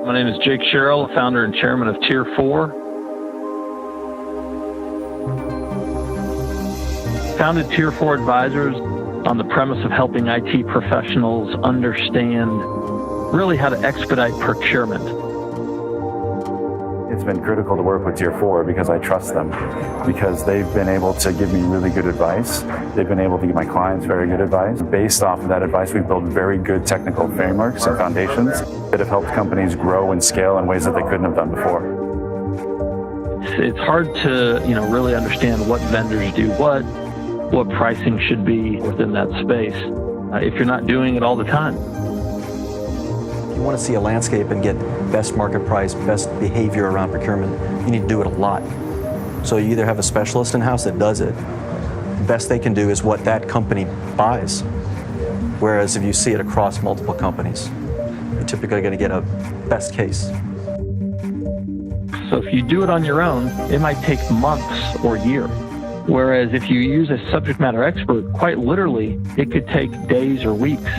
My name is Jake Sherrill, founder and chairman of Tier4. Founded Tier4 Advisors on the premise of helping IT professionals understand really how to expedite procurement. It's been critical to work with Tier4 because I trust them, because they've been able to give me really good advice. They've been able to give my clients very good advice. Based off of that advice, we've built very good technical frameworks and foundations that have helped companies grow and scale in ways that they couldn't have done before. It's hard to, really understand what vendors do what pricing should be within that space if you're not doing it all the time. If you want to see a landscape and get best market price, best behavior around procurement, you need to do it a lot. So you either have a specialist in-house that does it. The best they can do is what that company buys. Whereas if you see it across multiple companies, you're typically going to get a best case. So if you do it on your own, it might take months or years. Whereas if you use a subject matter expert, quite literally, it could take days or weeks.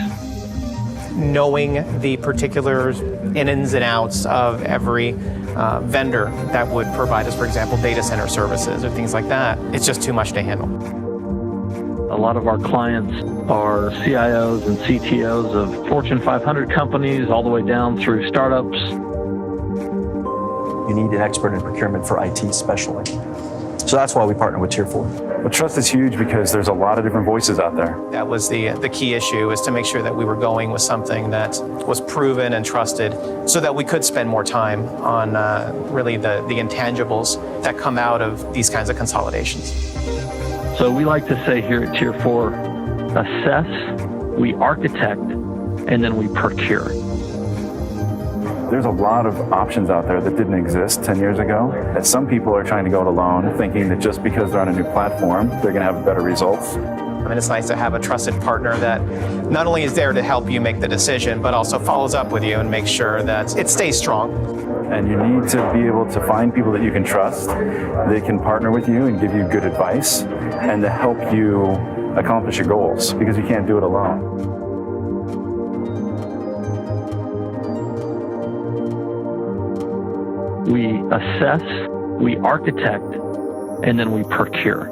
Knowing the particulars ins and outs of every vendor that would provide us, for example, data center services or things like that, it's just too much to handle. A lot of our clients are CIOs and CTOs of Fortune 500 companies all the way down through startups. You need an expert in procurement for IT especially. So that's why we partner with Tier4. Well, trust is huge because there's a lot of different voices out there. That was the key issue, is to make sure that we were going with something that was proven and trusted so that we could spend more time on really the intangibles that come out of these kinds of consolidations. So we like to say here at Tier4, assess, we architect, and then we procure. There's a lot of options out there that didn't exist 10 years ago, that some people are trying to go it alone, thinking that just because they're on a new platform, they're going to have better results. It's nice to have a trusted partner that not only is there to help you make the decision, but also follows up with you and makes sure that it stays strong. And you need to be able to find people that you can trust. They can partner with you and give you good advice and to help you accomplish your goals, because you can't do it alone. We assess, we architect, and then we procure.